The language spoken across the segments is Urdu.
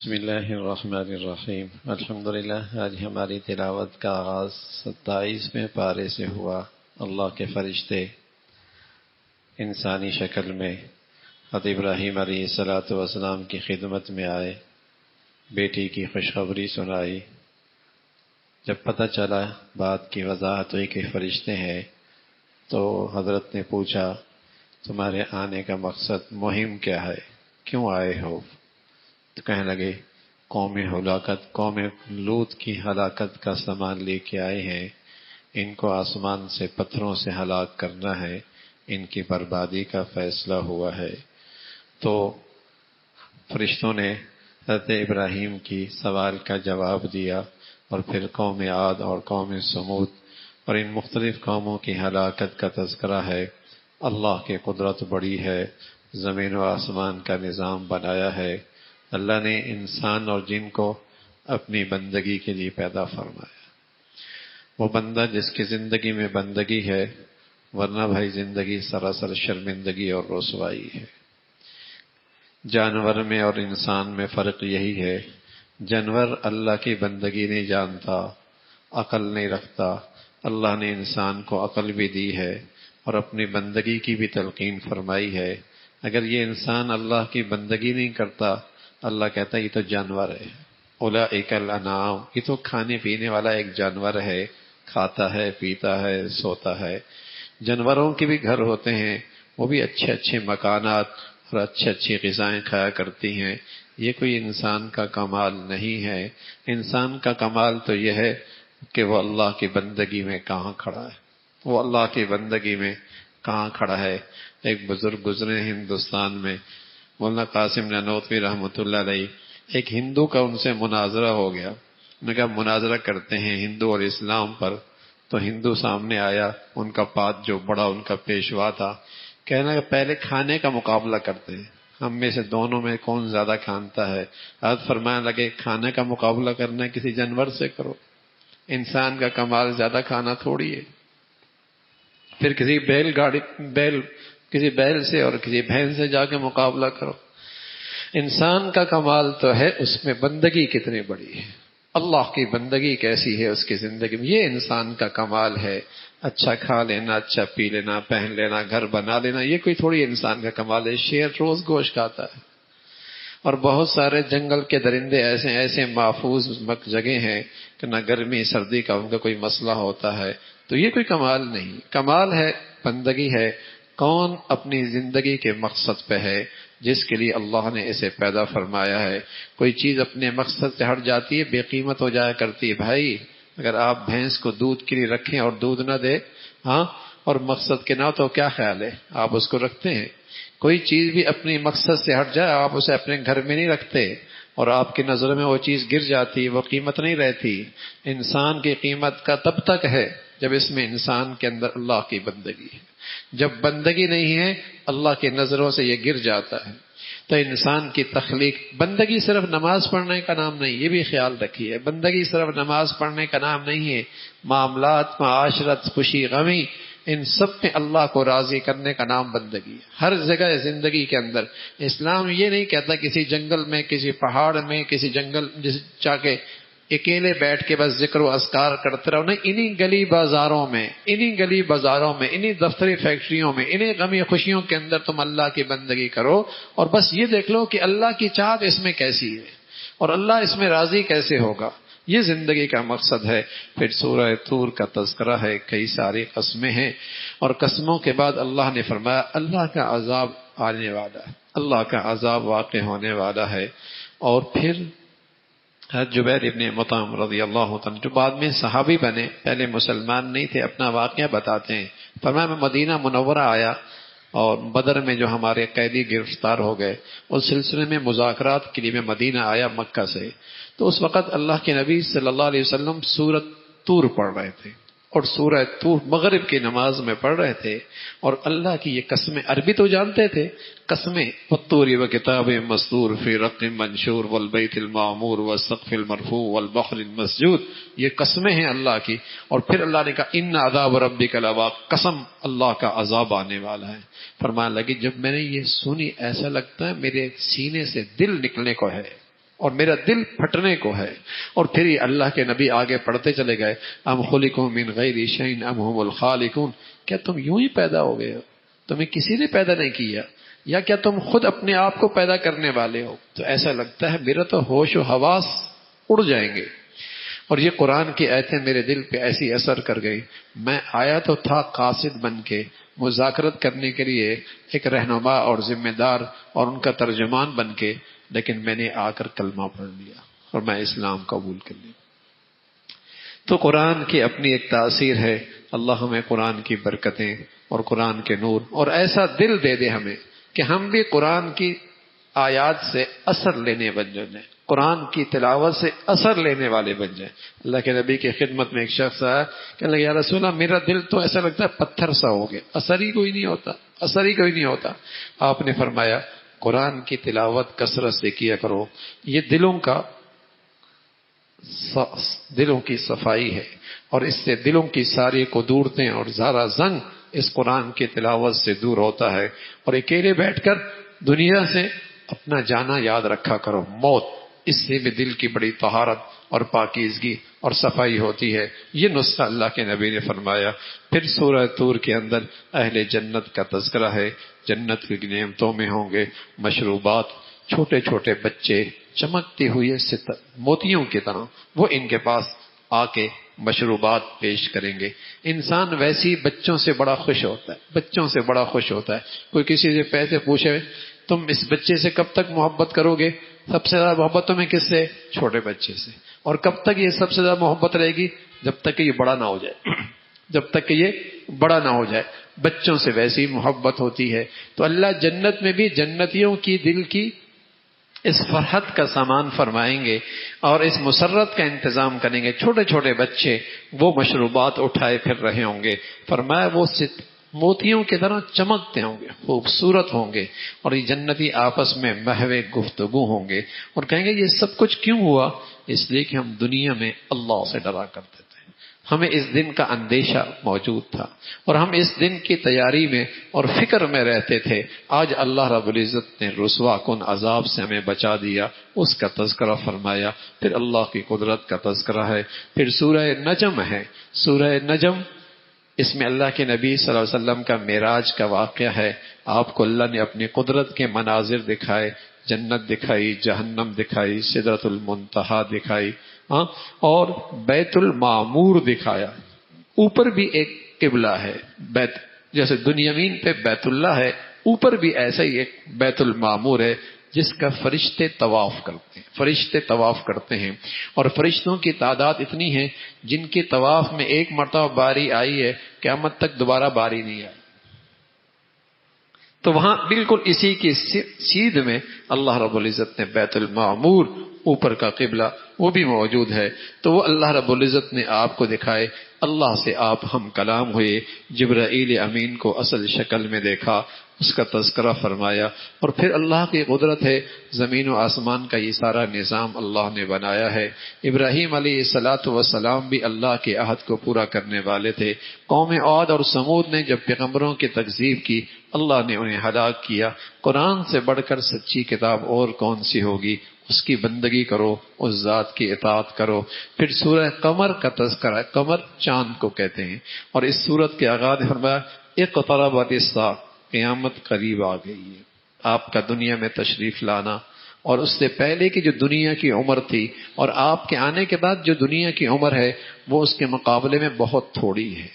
بسم اللہ الرحمن الرحیم الحمدللہ۔ آج ہماری تلاوت کا آغاز 27ویں پارے سے ہوا۔ اللہ کے فرشتے انسانی شکل میں حضرت ابراہیم علیہ السلام کی خدمت میں آئے، بیٹی کی خوشخبری سنائی۔ جب پتہ چلا بات کی وضاحت ہوئی کہ فرشتے ہیں، تو حضرت نے پوچھا تمہارے آنے کا مقصد مہم کیا ہے، کیوں آئے ہو؟ تو کہنے لگے قوم لوط کی ہلاکت کا سامان لے کے آئے ہیں، ان کو آسمان سے پتھروں سے ہلاک کرنا ہے، ان کی بربادی کا فیصلہ ہوا ہے۔ تو فرشتوں نے حضرت ابراہیم کی سوال کا جواب دیا، اور پھر قوم عاد اور قوم سمود اور ان مختلف قوموں کی ہلاکت کا تذکرہ ہے۔ اللہ کی قدرت بڑی ہے، زمین و آسمان کا نظام بنایا ہے۔ اللہ نے انسان اور جن کو اپنی بندگی کے لیے پیدا فرمایا۔ وہ بندہ جس کی زندگی میں بندگی ہے، ورنہ بھائی زندگی سراسر شرمندگی اور رسوائی ہے۔ جانور میں اور انسان میں فرق یہی ہے، جانور اللہ کی بندگی نہیں جانتا، عقل نہیں رکھتا۔ اللہ نے انسان کو عقل بھی دی ہے اور اپنی بندگی کی بھی تلقین فرمائی ہے۔ اگر یہ انسان اللہ کی بندگی نہیں کرتا، اللہ کہتا ہے یہ تو جانور ہے، اولئک الانعام، یہ تو کھانے پینے والا ایک جانور ہے، کھاتا ہے، پیتا ہے، سوتا ہے۔ جانوروں کے بھی گھر ہوتے ہیں، وہ بھی اچھے اچھے مکانات اور اچھی غذائیں کھایا کرتی ہیں۔ یہ کوئی انسان کا کمال نہیں ہے۔ انسان کا کمال تو یہ ہے کہ وہ اللہ کی بندگی میں کہاں کھڑا ہے، وہ اللہ کی بندگی میں کہاں کھڑا ہے۔ ایک بزرگ گزرے ہندوستان میں، مولانا قاسم نانوتوی رحمۃ اللہ علیہ، ایک ہندو کا ان سے مناظرہ ہو گیا۔ انہوں نے کہا مناظرہ کرتے ہیں ہندو اور اسلام پر۔ تو ہندو سامنے آیا، ان کا پاد جو بڑا ان کا پیشوا تھا، کہنا کہ پہلے کھانے کا مقابلہ کرتے ہیں، ہم میں سے دونوں میں کون زیادہ کھانتا ہے۔ حضرت فرمانے لگے کھانے کا مقابلہ کرنا ہے کسی جانور سے کرو، انسان کا کمال زیادہ کھانا تھوڑی ہے۔ پھر کسی کسی بیل سے اور کسی بھینس سے جا کے مقابلہ کرو۔ انسان کا کمال تو ہے اس میں بندگی کتنی بڑی ہے، اللہ کی بندگی کیسی ہے اس کی زندگی میں، یہ انسان کا کمال ہے۔ اچھا کھا لینا، اچھا پی لینا، پہن لینا، گھر بنا لینا، یہ کوئی تھوڑی انسان کا کمال ہے۔ شیر روز گوشت کھاتا ہے، اور بہت سارے جنگل کے درندے ایسے محفوظ جگہ ہیں کہ نہ گرمی سردی کا ان کا کوئی مسئلہ ہوتا ہے۔ تو یہ کوئی کمال نہیں، کمال ہے بندگی ہے۔ کون اپنی زندگی کے مقصد پہ ہے، جس کے لیے اللہ نے اسے پیدا فرمایا ہے۔ کوئی چیز اپنے مقصد سے ہٹ جاتی ہے، بے قیمت ہو جایا کرتی ہے۔ بھائی اگر آپ بھینس کو دودھ کے لیے رکھیں اور دودھ نہ دے، اور مقصد کے نہ ہو، تو کیا خیال ہے، آپ اس کو رکھتے ہیں؟ کوئی چیز بھی اپنی مقصد سے ہٹ جائے، آپ اسے اپنے گھر میں نہیں رکھتے، اور آپ کی نظر میں وہ چیز گر جاتی، وہ قیمت نہیں رہتی۔ انسان کی قیمت کا تب تک ہے جب اس میں انسان کے اندر اللہ کی بندگی ہے۔ جب بندگی نہیں ہے، اللہ کی نظروں سے یہ گر جاتا ہے۔ تو انسان کی تخلیق، بندگی صرف نماز پڑھنے کا نام نہیں، یہ بھی خیال رکھیے، بندگی صرف نماز پڑھنے کا نام نہیں ہے۔ معاملات، معاشرت، خوشی غمی، ان سب میں اللہ کو راضی کرنے کا نام بندگی ہے۔ ہر جگہ زندگی کے اندر اسلام یہ نہیں کہتا کسی جنگل میں، کسی پہاڑ میں، کسی جنگل جس جا کے اکیلے بیٹھ کے بس ذکر و اذکار کرتے رہو، نہیں، انہی گلی بازاروں میں، انہی دفتری فیکٹریوں میں، انہی غمی خوشیوں کے اندر تم اللہ کی بندگی کرو، اور بس یہ دیکھ لو کہ اللہ کی چاہت اس میں کیسی ہے اور اللہ اس میں راضی کیسے ہوگا۔ یہ زندگی کا مقصد ہے۔ پھر سورہ طور کا تذکرہ ہے، کئی ساری قسمیں ہیں، اور قسموں کے بعد اللہ نے فرمایا اللہ کا عذاب آنے والا ہے، اللہ کا عذاب واقع ہونے والا ہے۔ اور پھر حضرت جبیر ابن مطعم رضی اللہ عنہ، جو بعد میں صحابی بنے، پہلے مسلمان نہیں تھے، اپنا واقعہ بتاتے ہیں۔ فرمایا میں مدینہ منورہ آیا، اور بدر میں جو ہمارے قیدی گرفتار ہو گئے، اس سلسلے میں مذاکرات کے لیے میں مدینہ آیا مکہ سے۔ تو اس وقت اللہ کے نبی صلی اللہ علیہ وسلم سورۃ طور پڑھ رہے تھے، اور سورہ طور مغرب کی نماز میں پڑھ رہے تھے، اور اللہ کی یہ قسمیں، عربی تو جانتے تھے، قسمیں والطور وکتاب مسطور فی رق منشور والبیت المعمور والسقف المرفوع والبحر المسجود، یہ قسمیں ہیں اللہ کی۔ اور پھر اللہ نے کہا ان عذاب ربک لواقع، قسم اللہ کا عذاب آنے والا ہے۔ فرمانے لگی جب میں نے یہ سنی، ایسا لگتا ہے میرے سینے سے دل نکلنے کو ہے، اور میرا دل پھٹنے کو ہے. اور پھر یہ اللہ کے نبی آگے پڑھتے چلے گئے, ام خلقوا من غیر شیء ام هم الخالقون, کیا تم یوں ہی پیدا ہو گئے ہو, تمہیں کسی نے پیدا نہیں کیا, یا کیا تم خود اپنے آپ کو پیدا کرنے والے ہو؟ تو ایسا لگتا ہے میرا تو ہوش و حواس اڑ جائیں گے. اور یہ قرآن کی آیتیں میرے دل پہ ایسی اثر کر گئی. میں آیا تو تھا قاصد بن کے, مذاکرت کرنے کے لیے ایک رہنما اور ذمہ دار اور ان کا ترجمان بن کے, لیکن میں نے آ کر کلمہ پڑھ لیا اور میں اسلام قبول کر لیا. تو قرآن کی اپنی ایک تاثیر ہے. اللہ ہمیں قرآن کی برکتیں اور قرآن کے نور اور ایسا دل دے دے ہمیں کہ ہم بھی قرآن کی آیات سے اثر لینے بن جائیں, قرآن کی تلاوت سے اثر لینے والے بن جائیں. اللہ کے نبی کی خدمت میں ایک شخص آیا, کہنے لگا یا رسول اللہ میرا دل تو ایسا لگتا ہے پتھر سا ہو گیا, اثر ہی کوئی نہیں ہوتا, اثر ہی کوئی نہیں ہوتا. آپ نے فرمایا قرآن کی تلاوت کثرت سے کیا کرو, یہ دلوں کی صفائی ہے, اور اس سے دلوں کی ساری قدورتیں اور زارا زنگ اس قرآن کی تلاوت سے دور ہوتا ہے. اور اکیلے بیٹھ کر دنیا سے اپنا جانا یاد رکھا کرو, موت, اس سے بھی دل کی بڑی طہارت اور پاکیزگی اور صفائی ہوتی ہے. یہ نسخہ اللہ کے نبی نے فرمایا. پھر سورہ طور کے اندر اہل جنت کا تذکرہ ہے. جنت کی نعمتوں میں ہوں گے مشروبات, چھوٹے چھوٹے بچے چمکتے ہوئے موتیوں کی طرح, وہ ان کے پاس آ کے مشروبات پیش کریں گے. انسان ویسی بچوں سے بڑا خوش ہوتا ہے, بچوں سے بڑا خوش ہوتا ہے. کوئی کسی سے پیسے پوچھے تم اس بچے سے کب تک محبت کرو گے, سب سے زیادہ محبت تمہیں کس سے؟ چھوٹے بچے سے. اور کب تک یہ سب سے زیادہ محبت رہے گی؟ جب تک کہ یہ بڑا نہ ہو جائے, جب تک کہ یہ بڑا نہ ہو جائے. بچوں سے ویسی محبت ہوتی ہے. تو اللہ جنت میں بھی جنتیوں کی دل کی اس فرحت کا سامان فرمائیں گے اور اس مسرت کا انتظام کریں گے. چھوٹے چھوٹے بچے وہ مشروبات اٹھائے پھر رہے ہوں گے. فرمایا وہ موتیوں کی طرح چمکتے ہوں گے, خوبصورت ہوں گے, اور یہ جنتی آپس میں محو گفتگو ہوں گے اور کہیں گے یہ سب کچھ کیوں ہوا؟ اس لیے کہ ہم دنیا میں اللہ سے ڈرا کرتے تھے, ہمیں اس دن کا اندیشہ موجود تھا اور ہم اس دن کی تیاری میں اور فکر میں رہتے تھے. آج اللہ رب العزت نے رسوا کن عذاب سے ہمیں بچا دیا, اس کا تذکرہ فرمایا. پھر اللہ کی قدرت کا تذکرہ ہے. پھر سورہ نجم ہے. سورہ نجم, اس میں اللہ کے نبی صلی اللہ علیہ وسلم کا معراج کا واقعہ ہے. آپ کو اللہ نے اپنی قدرت کے مناظر دکھائے, جنت دکھائی, جہنم دکھائی, سدرۃ المنتہا دکھائی, اور بیت المعمور دکھایا. اوپر بھی ایک قبلہ ہے, بیت جیسے دنیامین پہ بیت اللہ ہے, اوپر بھی ایسا ہی ایک بیت المعمور ہے جس کا فرشتے طواف کرتے ہیں. فرشتے طواف کرتے ہیں اور فرشتوں کی تعداد اتنی ہے جن کی طواف میں ایک مرتبہ باری آئی ہے, قیامت تک دوبارہ باری نہیں آئی. تو وہاں بالکل اسی کی سیدھ میں اللہ رب العزت نے بیت المعمور, اوپر کا قبلہ, وہ بھی موجود ہے. تو وہ اللہ رب العزت نے آپ کو دکھائے. اللہ سے آپ ہم کلام ہوئے, جبرائیل امین کو اصل شکل میں دیکھا, اس کا تذکرہ فرمایا. اور پھر اللہ کی قدرت ہے, زمین و آسمان کا یہ سارا نظام اللہ نے بنایا ہے. ابراہیم علیہ السلام بھی اللہ کے عہد کو پورا کرنے والے تھے. قوم عاد اور سمود نے جب پیغمبروں کی تکذیب کی, اللہ نے انہیں ہلاک کیا. قرآن سے بڑھ کر سچی کتاب اور کون سی ہوگی؟ اس کی بندگی کرو, اس ذات کی اطاعت کرو. پھر سورہ قمر کا تذکرہ, قمر چاند کو کہتے ہیں, اور اس سورت کے آغاز فرمایا اقتربت الساعہ, قیامت قریب آ گئی ہے. آپ کا دنیا میں تشریف لانا اور اس سے پہلے کی جو دنیا کی عمر تھی اور آپ کے آنے کے بعد جو دنیا کی عمر ہے وہ اس کے مقابلے میں بہت تھوڑی ہے.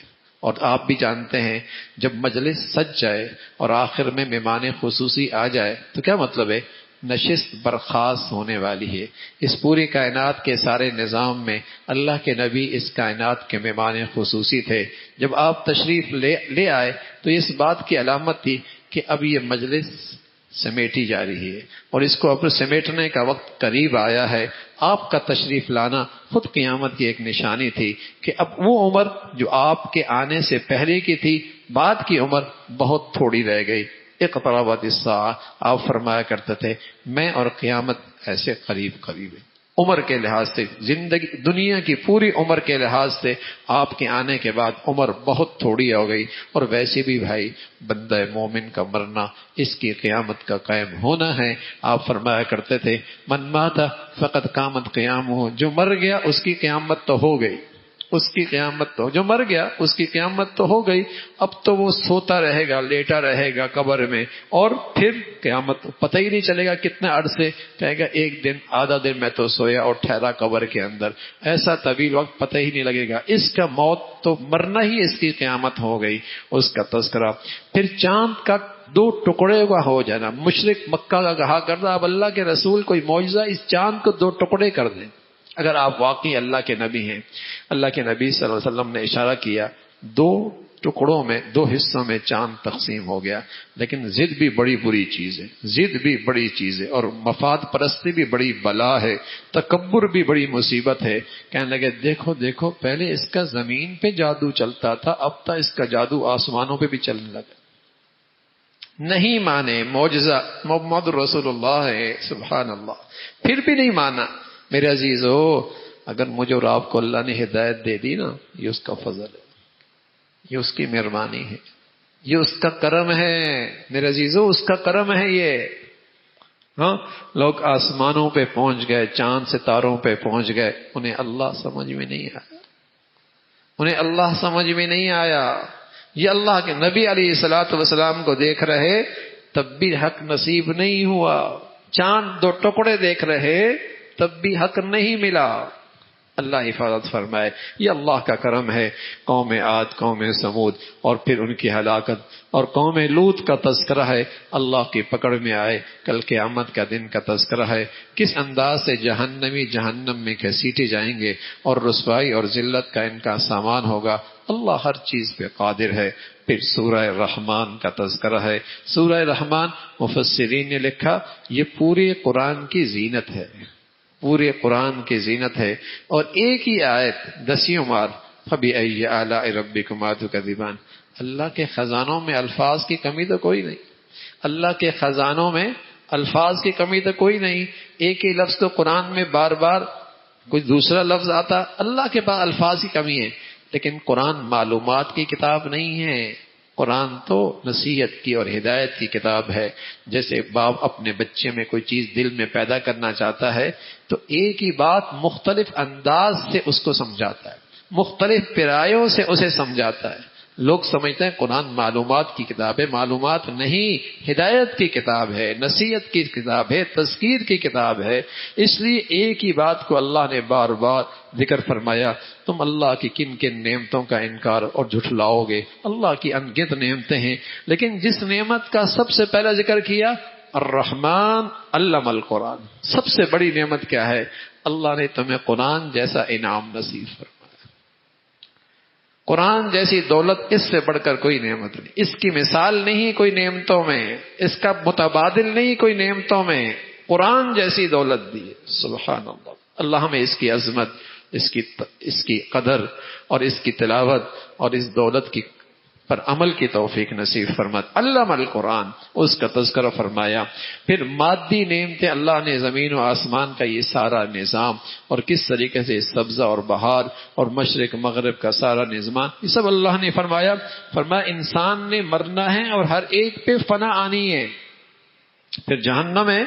اور آپ بھی جانتے ہیں جب مجلس سج جائے اور آخر میں مہمان خصوصی آ جائے تو کیا مطلب ہے؟ نشست برخاست ہونے والی ہے. اس پوری کائنات کے سارے نظام میں اللہ کے نبی اس کائنات کے مہمان خصوصی تھے. جب آپ تشریف لے آئے تو اس بات کی علامت تھی کہ اب یہ مجلس سمیٹی جا رہی ہے اور اس کو اب سمیٹنے کا وقت قریب آیا ہے. آپ کا تشریف لانا خود قیامت کی ایک نشانی تھی کہ اب وہ عمر جو آپ کے آنے سے پہلے کی تھی, بعد کی عمر بہت تھوڑی رہ گئی. اقتربت الساعہ, آپ فرمایا کرتے تھے میں اور قیامت ایسے قریب قریب ہیں. عمر کے لحاظ سے، زندگی دنیا کی پوری عمر کے لحاظ سے آپ کے آنے کے بعد عمر بہت تھوڑی ہو گئی. اور ویسے بھی بھائی بندہ مومن کا مرنا اس کی قیامت کا قائم ہونا ہے. آپ فرمایا کرتے تھے من مات فقد قامت قیامہ، جو مر گیا اس کی قیامت تو ہو گئی، اس کی قیامت تو، جو مر گیا اس کی قیامت تو ہو گئی. اب تو وہ سوتا رہے گا، لیٹا رہے گا قبر میں، اور پھر قیامت پتہ ہی نہیں چلے گا کتنے عرصے. کہے گا ایک دن آدھا دن میں تو سویا اور ٹھہرا قبر کے اندر، ایسا طویل وقت پتہ ہی نہیں لگے گا. اس کا موت تو مرنا ہی اس کی قیامت ہو گئی. اس کا تذکرہ. پھر چاند کا دو ٹکڑے کا ہو جانا. مشرک مکہ کا کہا کرتا اب اللہ کے رسول کوئی معجزہ، اس چاند کو دو ٹکڑے کر دیں. اگر آپ واقعی اللہ کے نبی ہیں، اللہ کے نبی صلی اللہ علیہ وسلم نے اشارہ کیا دو ٹکڑوں میں، دو حصوں میں چاند تقسیم ہو گیا. لیکن ضد بھی بڑی بری چیز ہے، ضد بھی بڑی چیز ہے، اور مفاد پرستی بھی بڑی بلا ہے، تکبر بھی بڑی مصیبت ہے. کہنے لگے دیکھو دیکھو پہلے اس کا زمین پہ جادو چلتا تھا، اب تو اس کا جادو آسمانوں پہ بھی چلنے لگا. نہیں مانے، معجزہ محمد رسول اللہ ہے، سبحان اللہ، پھر بھی نہیں مانا. میرے عزیزو، اگر مجھے اور آپ کو اللہ نے ہدایت دے دی نا، یہ اس کا فضل ہے، یہ اس کی مہربانی ہے، یہ اس کا کرم ہے. میرے عزیزو اس کا کرم ہے یہ. ہاں، لوگ آسمانوں پہ پہنچ گئے، چاند ستاروں پہ پہنچ گئے، انہیں اللہ سمجھ میں نہیں آیا، انہیں اللہ سمجھ میں نہیں آیا. یہ اللہ کے نبی علیہ الصلوۃ والسلام کو دیکھ رہے تب بھی حق نصیب نہیں ہوا. چاند دو ٹکڑے دیکھ رہے تب بھی حق نہیں ملا. اللہ حفاظت فرمائے. یہ اللہ کا کرم ہے. قوم عاد، قوم سمود، اور پھر ان کی ہلاکت، اور قوم لوط کا تذکرہ ہے. اللہ کی پکڑ میں آئے، کل قیامت کا دن کا تذکرہ ہے. کس انداز سے جہنمی جہنم میں گھسیٹے جائیں گے، اور رسوائی اور ذلت کا ان کا سامان ہوگا. اللہ ہر چیز پہ قادر ہے. پھر سورہ رحمان کا تذکرہ ہے. سورہ رحمان مفسرین نے لکھا یہ پورے قرآن کی زینت ہے، پورے قرآن کی زینت ہے. اور ایک ہی آیت 10 بار فَبِأَيِّ آلَاءِ رَبِّكُمَا تُكَذِّبَانِ. اللہ کے خزانوں میں الفاظ کی کمی تو کوئی نہیں، اللہ کے خزانوں میں الفاظ کی کمی تو کوئی نہیں. ایک ہی لفظ تو قرآن میں بار بار کوئی دوسرا لفظ آتا. اللہ کے پاس الفاظ کی کمی ہے، لیکن قرآن معلومات کی کتاب نہیں ہے. قرآن تو نصیحت کی اور ہدایت کی کتاب ہے. جیسے باپ اپنے بچے میں کوئی چیز دل میں پیدا کرنا چاہتا ہے تو ایک ہی بات مختلف انداز سے اس کو سمجھاتا ہے، مختلف پیرایوں سے اسے سمجھاتا ہے. لوگ سمجھتے ہیں قرآن معلومات کی کتاب ہے، معلومات نہیں، ہدایت کی کتاب ہے، نصیحت کی کتاب ہے، تذکیر کی کتاب ہے. اس لیے ایک ہی بات کو اللہ نے بار بار ذکر فرمایا. تم اللہ کی کن کن نعمتوں کا انکار اور جھٹلاؤ گے. اللہ کی انگنت نعمتیں ہیں، لیکن جس نعمت کا سب سے پہلا ذکر کیا الرحمن علم القرآن، سب سے بڑی نعمت کیا ہے؟ اللہ نے تمہیں قرآن جیسا انعام نصیب فرمایا. قرآن جیسی دولت اس سے بڑھ کر کوئی نعمت نہیں، اس کی مثال نہیں کوئی نعمتوں میں، اس کا متبادل نہیں کوئی نعمتوں میں. قرآن جیسی دولت دی. سبحان اللہ. اللہ ہمیں اس کی عظمت، اس کی قدر اور اس کی تلاوت اور اس دولت کی پر عمل کی توفیق نصیب فرمات. علم القرآن، اس کا تذکرہ فرمایا. پھر مادی نعمتیں اللہ نے زمین و آسمان کا یہ سارا نظام، اور کس طریقے سے سبزہ اور بہار اور مشرق مغرب کا سارا نظام، یہ سب اللہ نے فرمایا. فرمایا انسان نے مرنا ہے اور ہر ایک پہ فنا آنی ہے. پھر جہنم ہے،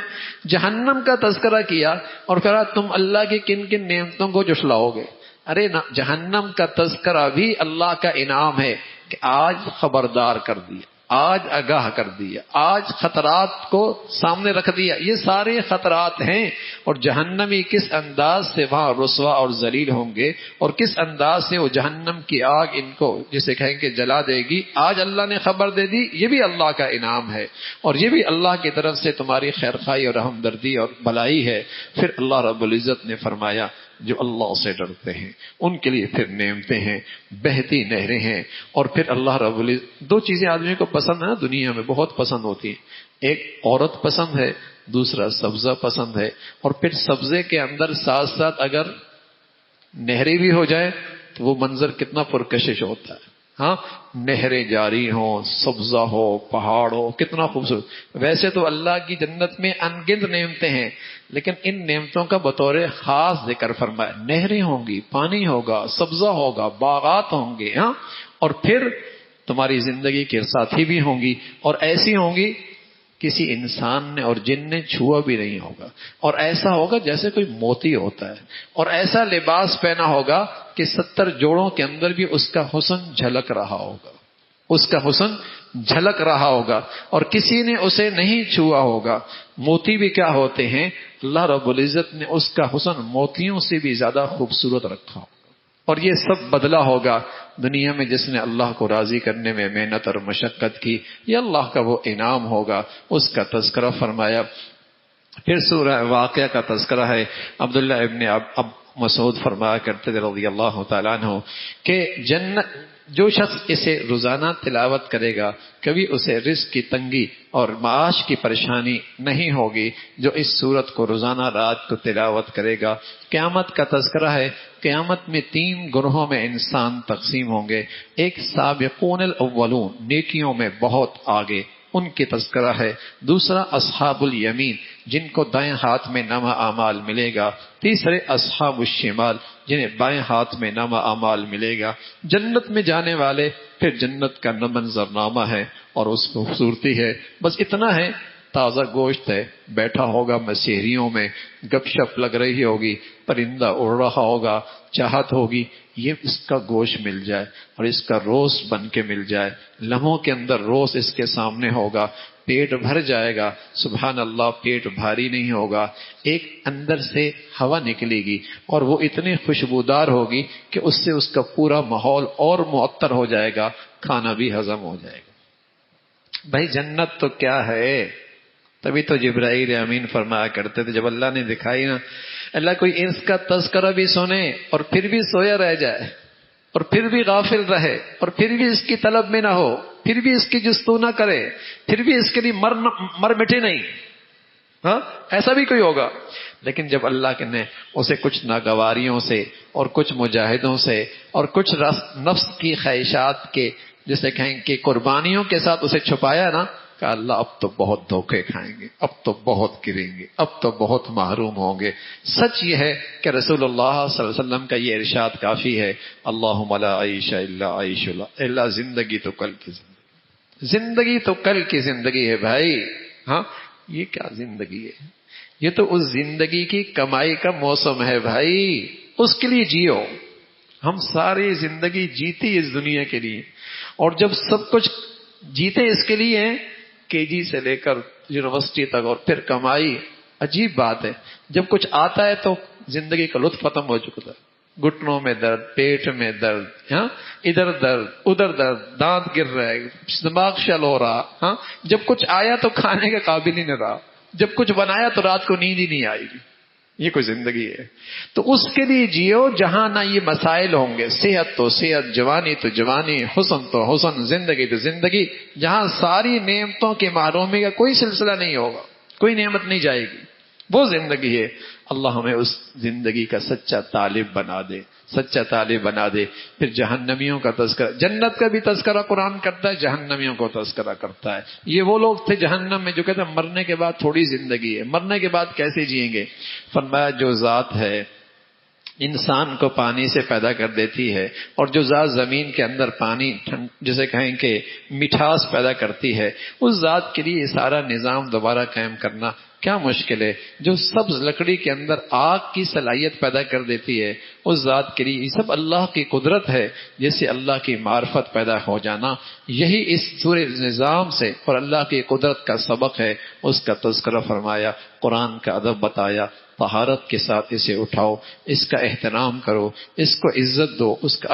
جہنم کا تذکرہ کیا اور کہا تم اللہ کی کن کن نعمتوں کو جھٹلاؤ گے. ارے جہنم کا تذکرہ بھی اللہ کا انعام ہے کہ آج خبردار کر دیا، آج آگاہ کر دیا، آج خطرات کو سامنے رکھ دیا. یہ سارے خطرات ہیں، اور جہنمی کس انداز سے وہاں رسوا اور ذلیل ہوں گے، اور کس انداز سے وہ جہنم کی آگ ان کو جسے کہیں کہ جلا دے گی. آج اللہ نے خبر دے دی. یہ بھی اللہ کا انعام ہے، اور یہ بھی اللہ کی طرف سے تمہاری خیرخواہی اور ہمدردی اور بھلائی ہے. پھر اللہ رب العزت نے فرمایا جو اللہ سے ڈرتے ہیں ان کے لیے پھر نعمتیں ہیں، بہتی نہریں ہیں. اور پھر اللہ رب العزت، دو چیزیں آدمی کو پسند ہے دنیا میں، بہت پسند ہوتی ہیں. ایک عورت پسند ہے، دوسرا سبزہ پسند ہے. اور پھر سبزے کے اندر ساتھ ساتھ اگر نہری بھی ہو جائے تو وہ منظر کتنا پرکشش ہوتا ہے. ہاں نہریں جاری ہوں، سبزہ ہو، پہاڑ ہو، کتنا خوبصورت۔ ویسے تو اللہ کی جنت میں ان گنت نعمتیں ہیں، لیکن ان نعمتوں کا بطور خاص ذکر فرمایا۔ نہریں ہوں گی، پانی ہوگا، سبزہ ہوگا، باغات ہوں گے، ہاں، اور پھر تمہاری زندگی کے ساتھی بھی ہوں گی، اور ایسی ہوں گی کسی انسان نے اور جن نے چھوا بھی نہیں ہوگا، اور ایسا ہوگا جیسے کوئی موتی ہوتا ہے، اور ایسا لباس پہنا ہوگا کہ 70 جوڑوں کے اندر بھی اس کا حسن جھلک رہا ہوگا، اس کا حسن جھلک رہا ہوگا، اور کسی نے اسے نہیں چھوا ہوگا۔ موتی بھی کیا ہوتے ہیں؟ اللہ رب العزت نے اس کا حسن موتیوں سے بھی زیادہ خوبصورت رکھا ہوگا، اور یہ سب بدلہ ہوگا دنیا میں جس نے اللہ کو راضی کرنے میں محنت اور مشقت کی، یہ اللہ کا وہ انعام ہوگا، اس کا تذکرہ فرمایا۔ پھر سورہ واقعہ کا تذکرہ ہے۔ عبداللہ ابن اب مسعود فرمایا کرتے تھے رضی اللہ تعالیٰ عنہ کہ جنت جو شخص اسے روزانہ تلاوت کرے گا کبھی اسے رزق کی تنگی اور معاش کی پریشانی نہیں ہوگی، جو اس سورت کو روزانہ رات کو تلاوت کرے گا۔ قیامت کا تذکرہ ہے۔ قیامت میں 3 گروہوں میں انسان تقسیم ہوں گے۔ ایک سابقون الاولون، نیکیوں میں بہت آگے، ان کی تذکرہ ہے۔ دوسرا اصحاب الیمین، جن کو دائیں ہاتھ میں نامہ اعمال ملے گا۔ تیسرے اصحاب الشمال، جنہیں بائیں ہاتھ میں نامہ اعمال ملے گا۔ جنت میں جانے والے، پھر جنت کا منظرنامہ ہے اور اس خوبصورتی ہے، بس اتنا ہے تازہ گوشت ہے، بیٹھا ہوگا مسیحریوں میں، گپ شپ لگ رہی ہوگی، پرندہ اڑ رہا ہوگا، چاہت ہوگی یہ اس کا گوشت مل جائے اور اس کا روس بن کے مل جائے، لمحوں کے اندر روس اس کے سامنے ہوگا، پیٹ بھر جائے گا۔ سبحان اللہ، پیٹ بھاری نہیں ہوگا، ایک اندر سے ہوا نکلے گی اور وہ اتنی خوشبودار ہوگی کہ اس سے اس کا پورا ماحول اور معطر ہو جائے گا، کھانا بھی ہضم ہو جائے گا۔ بھائی جنت تو کیا ہے؟ تبھی تو جبرائیل امین فرمایا کرتے تھے جب اللہ نے دکھائی نا، اللہ کوئی اس کا تذکرہ بھی سنے اور پھر بھی سویا رہ جائے، اور پھر بھی غافل رہے، اور پھر بھی اس کی طلب میں نہ ہو، پھر بھی اس کی جستجو نہ کرے، پھر بھی اس کے لیے مر مٹے نہیں، ہاں ایسا بھی کوئی ہوگا۔ لیکن جب اللہ نے اسے کچھ ناگواریوں سے اور کچھ مجاہدوں سے اور کچھ نفس کی خواہشات کے جسے کہیں کہ قربانیوں کے ساتھ اسے چھپایا نا، کہ اللہ اب تو بہت دھوکے کھائیں گے، اب تو بہت گریں گے، اب تو بہت محروم ہوں گے۔ سچ یہ ہے کہ رسول اللہ صلی اللہ علیہ وسلم کا یہ ارشاد کافی ہے، اللہم لا عیش الا عیش اللہ، اللہ زندگی تو کل کی زندگی، زندگی تو کل کی زندگی ہے بھائی۔ ہاں یہ کیا زندگی ہے؟ یہ تو اس زندگی کی کمائی کا موسم ہے بھائی، اس کے لیے جیو۔ ہم ساری زندگی جیتی اس دنیا کے لیے، اور جب سب کچھ جیتے اس کے لیے ہیں، کے جی سے لے کر یونیورسٹی تک، اور پھر کمائی۔ عجیب بات ہے، جب کچھ آتا ہے تو زندگی کا لطف ختم ہو چکا ہے، گھٹنوں میں درد، پیٹ میں درد، ہاں ادھر درد ادھر درد، دانت گر رہے، دماغ شل ہو رہا، ہاں جب کچھ آیا تو کھانے کے قابل ہی نہیں رہا، جب کچھ بنایا تو رات کو نیند ہی نہیں آئے گی۔ یہ کوئی زندگی ہے؟ تو اس کے لیے جیو جہاں نہ یہ مسائل ہوں گے، صحت تو صحت، جوانی تو جوانی، حسن تو حسن، زندگی تو زندگی، جہاں ساری نعمتوں کے محرومی کا کوئی سلسلہ نہیں ہوگا، کوئی نعمت نہیں جائے گی، وہ زندگی ہے۔ اللہ ہمیں اس زندگی کا سچا طالب بنا دے، سچا طالب بنا دے۔ پھر جہنمیوں کا تذکرہ، جنت کا بھی تذکرہ قرآن کرتا ہے، جہنمیوں کو تذکرہ کرتا ہے۔ یہ وہ لوگ تھے جہنم میں جو کہتے ہیں مرنے کے بعد تھوڑی زندگی ہے، مرنے کے بعد کیسے جئیں گے؟ فرمایا جو ذات ہے انسان کو پانی سے پیدا کر دیتی ہے، اور جو ذات زمین کے اندر پانی جسے کہیں کہ مٹھاس پیدا کرتی ہے، اس ذات کے لیے یہ سارا نظام دوبارہ قائم کرنا کیا مشکل ہے؟ جو سبز لکڑی کے اندر آگ کی صلاحیت پیدا کر دیتی ہے، اس ذات کے لیے یہ سب اللہ کی قدرت ہے۔ جیسے اللہ کی معرفت پیدا ہو جانا، یہی اس سورہ نظام سے اور اللہ کی قدرت کا سبق ہے، اس کا تذکرہ فرمایا، قرآن کا ادب بتایا۔ طہارت کے ساتھ اسے اٹھاؤ، اس کا احترام کرو، اس کو عزت دو، اس کا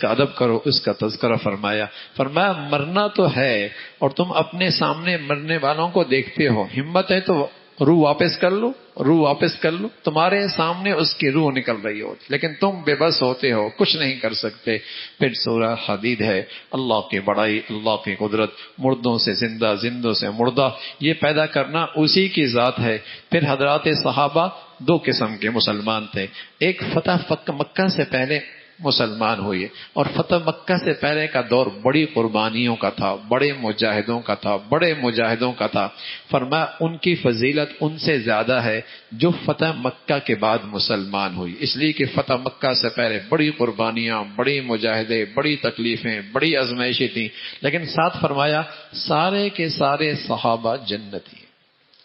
ادب کرو، اس کا تذکرہ فرمایا۔ فرمایا مرنا تو ہے اور تم اپنے سامنے مرنے والوں کو دیکھتے ہو، ہمت ہے تو روح واپس کر لو، روح واپس کر لو، تمہارے سامنے اس کی روح نکل رہی ہو، لیکن تم بے بس ہوتے ہو، کچھ نہیں کر سکتے۔ پھر سورہ حدید ہے، اللہ کی بڑائی، اللہ کی قدرت، مردوں سے زندہ، زندوں سے مردہ، یہ پیدا کرنا اسی کی ذات ہے۔ پھر حضرات صحابہ 2 قسم کے مسلمان تھے، ایک فتح مکہ سے پہلے مسلمان ہوئے. اور فتح مکہ سے پہلے کا دور بڑی قربانیوں کا تھا، بڑے مجاہدوں کا تھا، بڑے مجاہدوں کا تھا. فرمایا ان کی فضیلت ان سے زیادہ ہے جو فتح مکہ کے بعد مسلمان ہوئی، اس لیے کہ فتح مکہ سے پہلے بڑی قربانیاں، بڑی مجاہدے، بڑی تکلیفیں، بڑی آزمائشیں تھیں. لیکن ساتھ فرمایا سارے کے سارے صحابہ جنتی ہیں،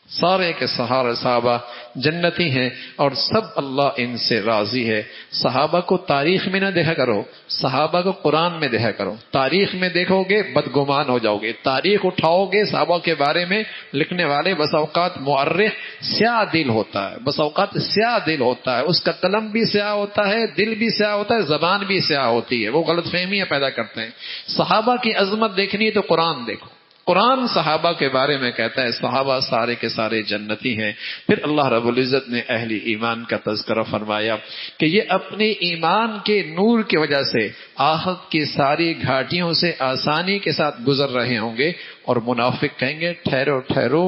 سارے کے سارے صحابہ جنتی ہیں اور سب اللہ ان سے راضی ہے. صحابہ کو تاریخ میں نہ دیکھا کرو، صحابہ کو قرآن میں دیکھا کرو. تاریخ میں دیکھو گے بدگمان ہو جاؤ گے، تاریخ اٹھاؤ گے صحابہ کے بارے میں لکھنے والے بس اوقات مؤرخ سیاہ دل ہوتا ہے، بس اوقات سیاہ دل ہوتا ہے، اس کا قلم بھی سیاہ ہوتا ہے، دل بھی سیاہ ہوتا ہے، زبان بھی سیاہ ہوتی ہے، وہ غلط فہمیاں پیدا کرتے ہیں. صحابہ کی عظمت دیکھنی ہے تو قرآن دیکھو. قرآن صحابہ کے بارے میں کہتا ہے صحابہ سارے کے سارے جنتی ہیں. پھر اللہ رب العزت نے اہل ایمان کا تذکرہ فرمایا کہ یہ اپنے ایمان کے نور کی وجہ سے آخرت کی ساری گھاٹیوں سے آسانی کے ساتھ گزر رہے ہوں گے. اور منافق کہیں گے ٹھہرو ٹھہرو،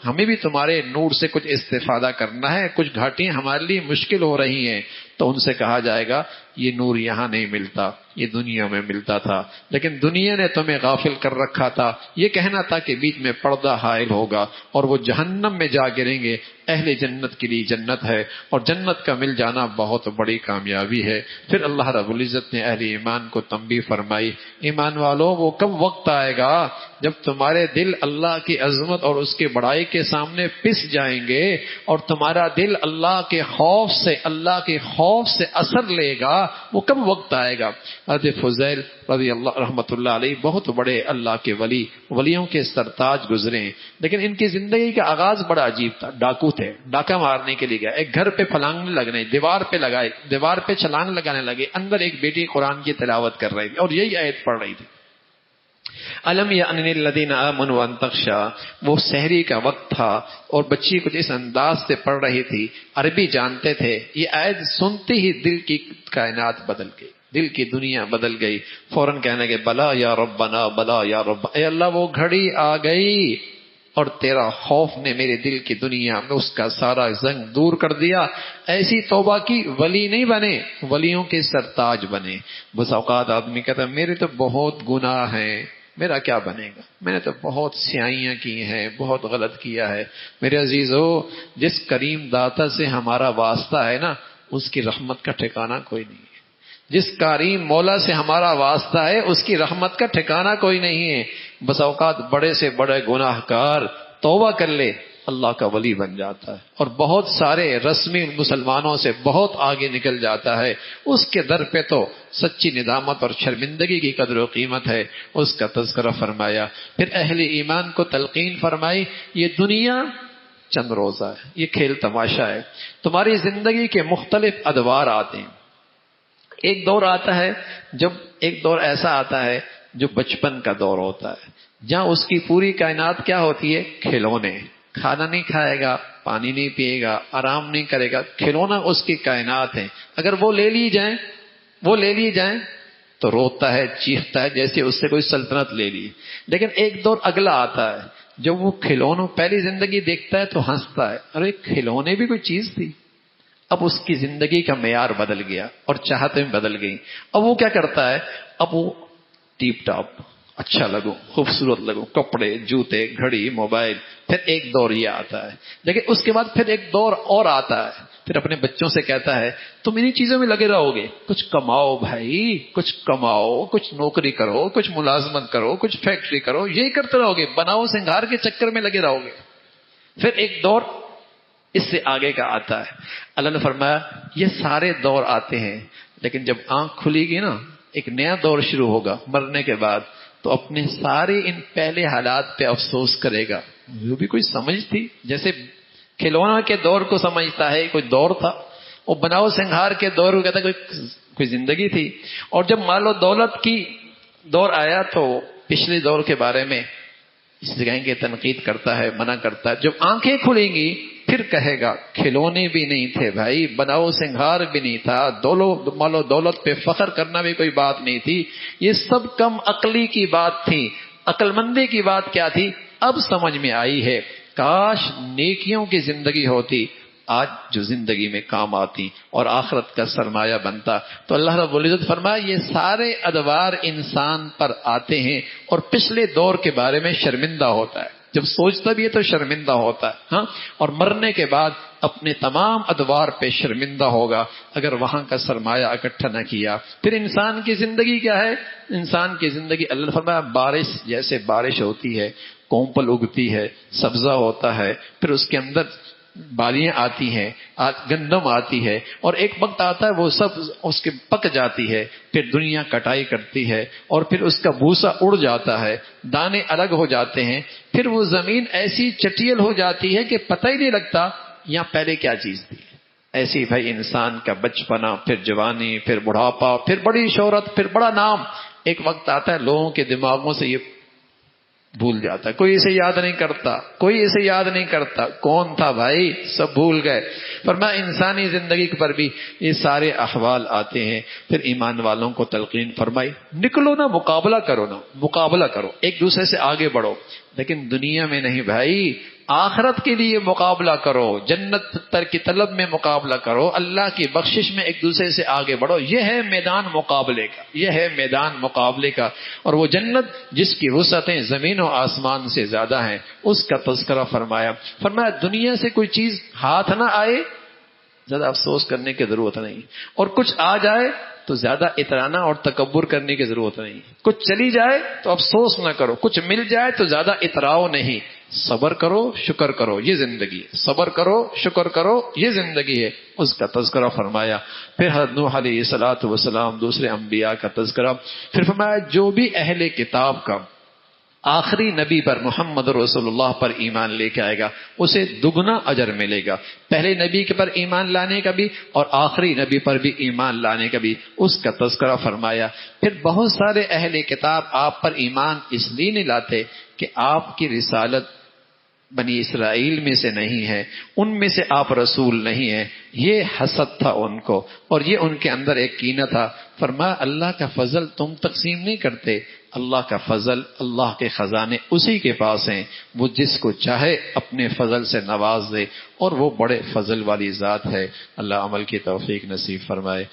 ہمیں بھی تمہارے نور سے کچھ استفادہ کرنا ہے، کچھ گھاٹیاں ہمارے لیے مشکل ہو رہی ہیں. تو ان سے کہا جائے گا یہ نور یہاں نہیں ملتا، یہ دنیا میں ملتا تھا، لیکن دنیا نے تمہیں غافل کر رکھا تھا. یہ کہنا تھا کہ بیچ میں پردہ حائل ہوگا اور وہ جہنم میں جا گریں گے. اہل جنت کے لیے جنت ہے اور جنت کا مل جانا بہت بڑی کامیابی ہے. پھر اللہ رب العزت نے اہل ایمان کو تنبیہ فرمائی، ایمان والوں وہ کب وقت آئے گا جب تمہارے دل اللہ کی عظمت اور اس کی بڑائی کے سامنے پس جائیں گے اور تمہارا دل اللہ کے خوف سے اثر لے گا. وہ کب وقت آئے گا؟ حضرت فضیل رضی اللہ رحمۃ اللہ علیہ بہت بڑے اللہ کے ولیوں کے سرتاج گزرے ہیں، لیکن ان کی زندگی کا آغاز بڑا عجیب تھا. ڈاکو تھے، ڈاکہ مارنے کے لیے گئے، ایک گھر پہ پھلانگنے لگنے، دیوار پہ چھلانگ لگانے لگے. اندر ایک بیٹی قرآن کی تلاوت کر رہی تھی اور یہی آیت پڑھ رہی تھی، الم یأن للذین آمنوا ان تخشع. وہ سحری کا وقت تھا اور بچی کچھ اس انداز سے پڑھ رہی تھی، عربی جانتے تھے. یہ آیت سنتے ہی دل کی کائنات بدل گئی، دل کی دنیا بدل گئی. فوراً کہنے لگے بلا یا ربنا، بلا یا رب، اے اللہ وہ گھڑی آ گئی اور تیرا خوف نے میرے دل کی دنیا میں اس کا سارا زنگ دور کر دیا. ایسی توبہ کی ولی نہیں بنے، ولیوں کے سرتاج بنے. بس اوقات آدمی کہتا ہے میرے تو بہت گناہ ہیں، میرا کیا بنے گا، میں نے تو بہت سیائیاں کی ہیں، بہت غلط کیا ہے. میرے عزیزو، جس کریم داتا سے ہمارا واسطہ ہے نا، اس کی رحمت کا ٹھکانہ کوئی نہیں ہے. جس کریم مولا سے ہمارا واسطہ ہے اس کی رحمت کا ٹھکانہ کوئی نہیں ہے. بس اوقات بڑے سے بڑے گناہ کار توبہ کر لے، اللہ کا ولی بن جاتا ہے اور بہت سارے رسمی مسلمانوں سے بہت آگے نکل جاتا ہے. اس کے در پہ تو سچی ندامت اور شرمندگی کی قدر و قیمت ہے. اس کا تذکرہ فرمایا. پھر اہل ایمان کو تلقین فرمائی یہ دنیا چند روزہ ہے، یہ کھیل تماشا ہے. تمہاری زندگی کے مختلف ادوار آتے ہیں. ایک دور آتا ہے ایک دور ایسا آتا ہے جو بچپن کا دور ہوتا ہے، جہاں اس کی پوری کائنات کیا ہوتی ہے؟ کھلونے. کھانا نہیں کھائے گا، پانی نہیں پیے گا، آرام نہیں کرے گا، کھلونا اس کی کائنات ہے. اگر وہ لے لی جائیں تو روتا ہے، چیختا ہے جیسے اس سے کوئی سلطنت لے لی. لیکن ایک دور اگلا آتا ہے جب وہ کھلونوں پہلی زندگی دیکھتا ہے تو ہنستا ہے، ارے کھلونے بھی کوئی چیز تھی. اب اس کی زندگی کا معیار بدل گیا اور چاہتیں بدل گئیں. اب وہ کیا کرتا ہے؟ اب وہ ٹیپ ٹاپ، اچھا لگو، خوبصورت لگو، کپڑے، جوتے، گھڑی، موبائل. پھر ایک دور یہ آتا ہے. لیکن اس کے بعد پھر ایک دور اور آتا ہے. پھر اپنے بچوں سے کہتا ہے تم انہی چیزوں میں لگے رہو گے، کچھ کماؤ بھائی، کچھ کماؤ، کچھ نوکری کرو، کچھ ملازمت کرو، کچھ فیکٹری کرو، یہی کرتے رہو گے، بناؤ سنگھار کے چکر میں لگے رہو گے. پھر ایک دور اس سے آگے کا آتا ہے. اللہ نے فرمایا یہ سارے دور آتے ہیں، لیکن جب آنکھ کھلے گی نا ایک نیا دور شروع ہوگا مرنے کے بعد، تو اپنے سارے ان پہلے حالات پہ افسوس کرے گا. وہ بھی کوئی سمجھ تھی، جیسے کھلونا کے دور کو سمجھتا ہے کوئی دور تھا، وہ بناؤ سنگھار کے دور کو کہتا کوئی زندگی تھی. اور جب مال و دولت کی دور آیا تو پچھلے دور کے بارے میں اس جگہ کے تنقید کرتا ہے، منع کرتا ہے. جب آنکھیں کھلیں گی پھر کہے گا کھلونے بھی نہیں تھے بھائی، بناؤ سنگھار بھی نہیں تھا، مال و دولت پہ فخر کرنا بھی کوئی بات نہیں تھی، یہ سب کم عقلی کی بات تھی. عقل مندی کی بات کیا تھی؟ اب سمجھ میں آئی ہے. کاش نیکیوں کی زندگی ہوتی، آج جو زندگی میں کام آتی اور آخرت کا سرمایہ بنتا. تو اللہ رب العزت فرمایا یہ سارے ادوار انسان پر آتے ہیں اور پچھلے دور کے بارے میں شرمندہ ہوتا ہے. جب سوچتا بھی ہے تو شرمندہ ہوتا ہے. ہاں، اور مرنے کے بعد اپنے تمام ادوار پہ شرمندہ ہوگا اگر وہاں کا سرمایہ اکٹھا نہ کیا. پھر انسان کی زندگی کیا ہے؟ انسان کی زندگی اللہ نے فرمایا بارش جیسے بارش ہوتی ہے، کونپل اگتی ہے، سبزہ ہوتا ہے، پھر اس کے اندر بالیاں آتی ہیں، گندم آتی ہے، اور ایک وقت آتا ہے وہ سب اس کے پک جاتی ہے، پھر دنیا کٹائی کرتی ہے اور پھر اس کا بھوسا اڑ جاتا ہے، دانے الگ ہو جاتے ہیں، پھر وہ زمین ایسی چٹیل ہو جاتی ہے کہ پتہ ہی نہیں لگتا یہاں پہلے کیا چیز تھی. ایسی بھائی انسان کا بچپنا، پھر جوانی، پھر بڑھاپا، پھر بڑی شہرت، پھر بڑا نام. ایک وقت آتا ہے لوگوں کے دماغوں سے یہ بھول جاتا ہے، کوئی اسے یاد نہیں کرتا، کوئی اسے یاد نہیں کرتا کون تھا بھائی، سب بھول گئے. فرمایا انسانی زندگی پر بھی یہ سارے احوال آتے ہیں. پھر ایمان والوں کو تلقین فرمائی نکلو نا، مقابلہ کرو نا، مقابلہ کرو، ایک دوسرے سے آگے بڑھو، لیکن دنیا میں نہیں بھائی، آخرت کے لیے مقابلہ کرو، جنت تر کی طلب میں مقابلہ کرو، اللہ کی بخشش میں ایک دوسرے سے آگے بڑھو. یہ ہے میدان مقابلے کا، یہ ہے میدان مقابلے کا. اور وہ جنت جس کی وسعتیں زمین و آسمان سے زیادہ ہیں اس کا تذکرہ فرمایا. فرمایا دنیا سے کوئی چیز ہاتھ نہ آئے زیادہ افسوس کرنے کی ضرورت نہیں، اور کچھ آ جائے تو زیادہ اترانا اور تکبر کرنے کی ضرورت نہیں. کچھ چلی جائے تو افسوس نہ کرو، کچھ مل جائے تو زیادہ اتراؤ نہیں. صبر کرو، شکر کرو، یہ زندگی ہے. صبر کرو، شکر کرو، یہ زندگی ہے. اس کا تذکرہ فرمایا. پھر حضرت نوح علیہ الصلوۃ والسلام، دوسرے انبیاء کا تذکرہ. پھر فرمایا جو بھی اہل کتاب کا آخری نبی پر محمد رسول اللہ پر ایمان لے کے آئے گا اسے دگنا اجر ملے گا. پہلے نبی کے پر ایمان لانے کا بھی اور آخری نبی پر بھی ایمان لانے کا بھی اس کا تذکرہ فرمایا. پھر بہت سارے اہل کتاب آپ پر ایمان اس لیے نہیں لاتے کہ آپ کی رسالت بنی اسرائیل میں سے نہیں ہے، ان میں سے آپ رسول نہیں ہیں. یہ حسد تھا ان کو، اور یہ ان کے اندر ایک کینہ تھا. فرمایا اللہ کا فضل تم تقسیم نہیں کرتے، اللہ کا فضل، اللہ کے خزانے اسی کے پاس ہیں. وہ جس کو چاہے اپنے فضل سے نواز دے، اور وہ بڑے فضل والی ذات ہے. اللہ عمل کی توفیق نصیب فرمائے.